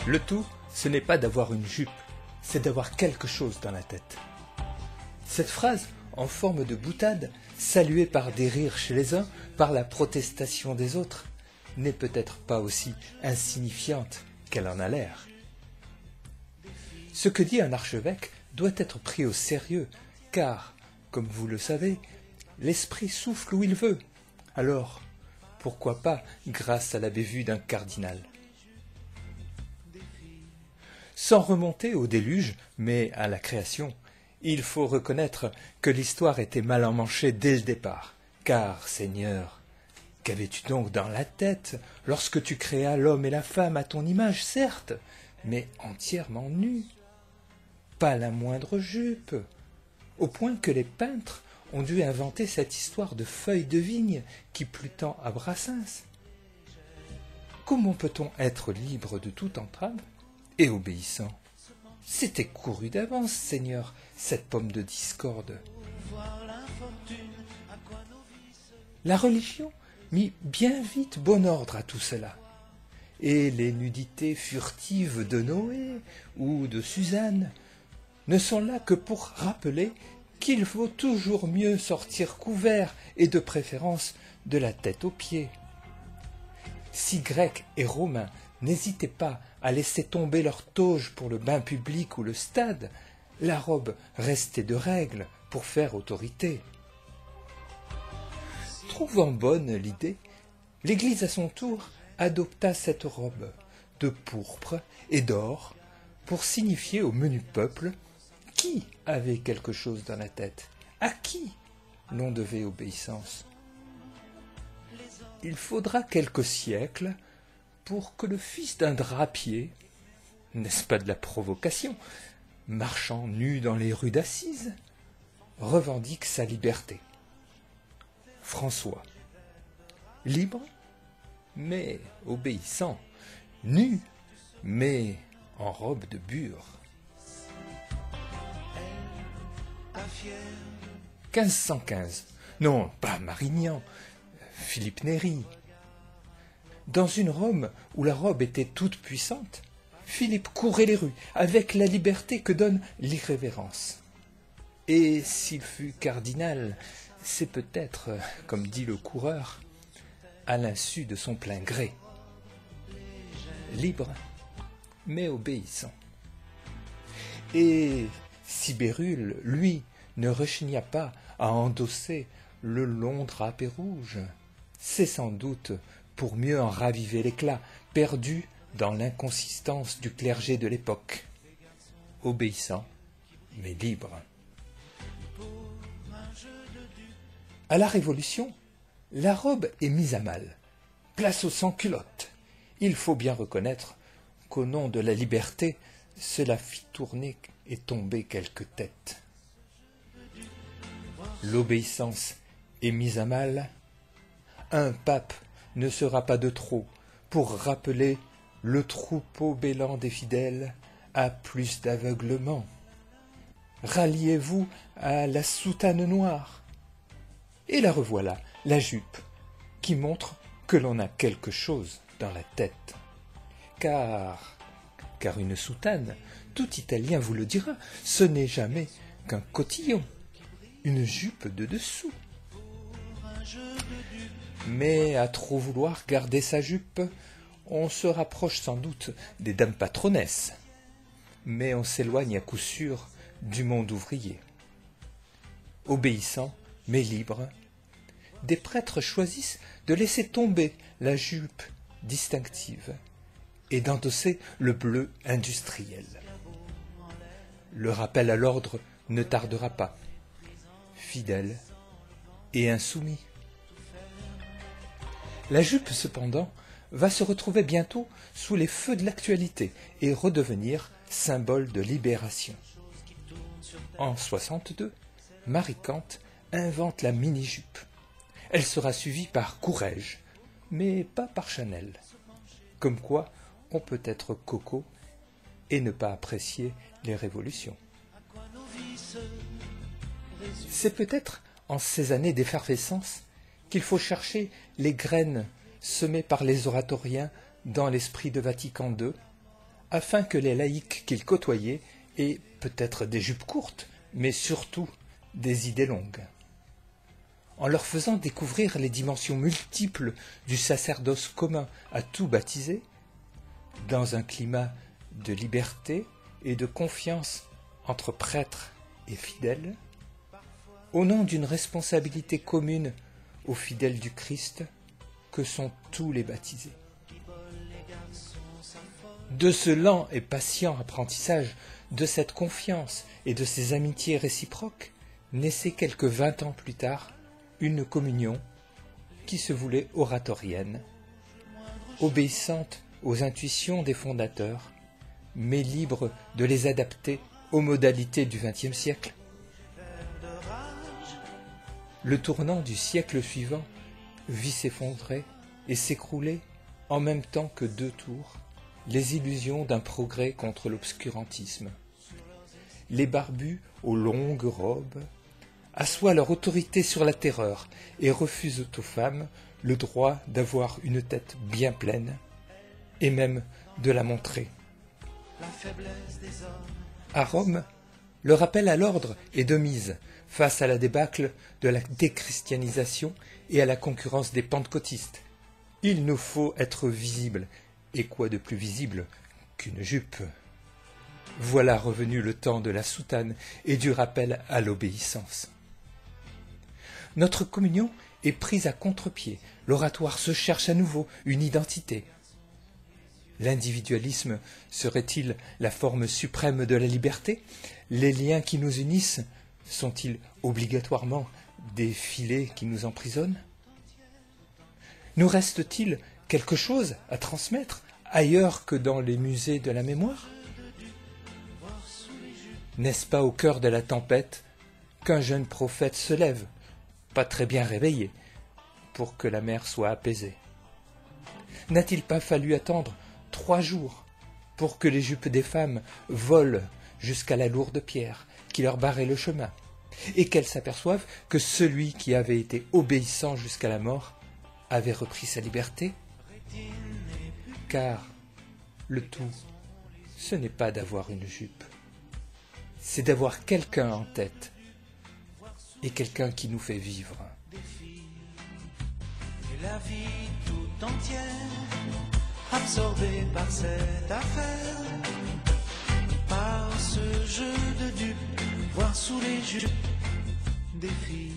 Le tout, ce n'est pas d'avoir une jupe, c'est d'avoir quelque chose dans la tête. Cette phrase, en forme de boutade, saluée par des rires chez les uns, par la protestation des autres, n'est peut-être pas aussi insignifiante qu'elle en a l'air. Ce que dit un archevêque doit être pris au sérieux, car, comme vous le savez, l'esprit souffle où il veut. Alors, pourquoi pas grâce à la bévue d'un cardinal? Sans remonter au déluge, mais à la création, il faut reconnaître que l'histoire était mal emmanchée dès le départ. Car, Seigneur, qu'avais-tu donc dans la tête lorsque tu créas l'homme et la femme à ton image, certes, mais entièrement nus? Pas la moindre jupe, au point que les peintres ont dû inventer cette histoire de feuilles de vigne qui plut tant à Brassens. Comment peut-on être libre de toute entrave et obéissant? C'était couru d'avance, Seigneur, cette pomme de discorde. La religion mit bien vite bon ordre à tout cela. Et les nudités furtives de Noé ou de Suzanne ne sont là que pour rappeler qu'il faut toujours mieux sortir couvert et de préférence de la tête aux pieds. Si Grecs et Romains n'hésitaient pas à laisser tomber leur toge pour le bain public ou le stade, la robe restait de règle pour faire autorité. Trouvant bonne l'idée, l'Église à son tour adopta cette robe de pourpre et d'or pour signifier au menu peuple qui avait quelque chose dans la tête, à qui l'on devait obéissance. Il faudra quelques siècles pour que le fils d'un drapier, n'est-ce pas de la provocation, marchant nu dans les rues d'Assise, revendique sa liberté. François, libre, mais obéissant, nu, mais en robe de bure. 1515, non, pas Marignan, Philippe Néri. Dans une Rome où la robe était toute puissante, Philippe courait les rues avec la liberté que donne l'irrévérence. Et s'il fut cardinal, c'est peut-être, comme dit le coureur, à l'insu de son plein gré. Libre, mais obéissant. Et Sibérule, lui, ne rechigna pas à endosser le long drapé rouge. C'est sans doute pour mieux en raviver l'éclat, perdu dans l'inconsistance du clergé de l'époque. Obéissant, mais libre. À la Révolution, la robe est mise à mal. Place aux sans-culottes. Il faut bien reconnaître qu'au nom de la liberté, cela fit tourner et tomber quelques têtes. L'obéissance est mise à mal. Un pape ne sera pas de trop pour rappeler le troupeau bêlant des fidèles à plus d'aveuglement. Ralliez-vous à la soutane noire. Et la revoilà, la jupe, qui montre que l'on a quelque chose dans la tête. Car une soutane, tout Italien vous le dira, ce n'est jamais qu'un cotillon, une jupe de dessous. Mais à trop vouloir garder sa jupe, on se rapproche sans doute des dames patronesses, mais on s'éloigne à coup sûr du monde ouvrier. Obéissant, mais libre, des prêtres choisissent de laisser tomber la jupe distinctive et d'endosser le bleu industriel. Le rappel à l'ordre ne tardera pas, fidèle et insoumis. La jupe, cependant, va se retrouver bientôt sous les feux de l'actualité et redevenir symbole de libération. En 62, Marie Kant invente la mini-jupe. Elle sera suivie par Courrèges, mais pas par Chanel. Comme quoi, on peut être coco et ne pas apprécier les révolutions. C'est peut-être en ces années d'effervescence qu'il faut chercher les graines semées par les oratoriens dans l'esprit de Vatican II, afin que les laïcs qu'il côtoyait aient peut-être des jupes courtes, mais surtout des idées longues. En leur faisant découvrir les dimensions multiples du sacerdoce commun à tout baptisé, dans un climat de liberté et de confiance entre prêtres et fidèles, au nom d'une responsabilité commune aux fidèles du Christ que sont tous les baptisés. De ce lent et patient apprentissage, de cette confiance et de ces amitiés réciproques, naissait quelques 20 ans plus tard une communion qui se voulait oratorienne, obéissante aux intuitions des fondateurs, mais libre de les adapter aux modalités du XXe siècle. Le tournant du siècle suivant vit s'effondrer et s'écrouler en même temps que 2 tours les illusions d'un progrès contre l'obscurantisme. Les barbus aux longues robes assoient leur autorité sur la terreur et refusent aux femmes le droit d'avoir une tête bien pleine et même de la montrer. À Rome, le rappel à l'ordre est de mise face à la débâcle de la déchristianisation et à la concurrence des pentecôtistes. Il nous faut être visibles, et quoi de plus visible qu'une jupe? Voilà revenu le temps de la soutane et du rappel à l'obéissance. Notre communion est prise à contre-pied, l'oratoire se cherche à nouveau une identité. L'individualisme serait-il la forme suprême de la liberté? Les liens qui nous unissent sont-ils obligatoirement des filets qui nous emprisonnent? Nous reste-t-il quelque chose à transmettre ailleurs que dans les musées de la mémoire? N'est-ce pas au cœur de la tempête qu'un jeune prophète se lève, pas très bien réveillé, pour que la mer soit apaisée? N'a-t-il pas fallu attendre 3 jours pour que les jupes des femmes volent jusqu'à la lourde pierre qui leur barrait le chemin, et qu'elles s'aperçoivent que celui qui avait été obéissant jusqu'à la mort avait repris sa liberté? Car le tout, ce n'est pas d'avoir une jupe, c'est d'avoir quelqu'un en tête, et quelqu'un qui nous fait vivre. Et la vie tout entière, absorbée par cette affaire, par ce jeu de dupes, voir sous les jupes des filles.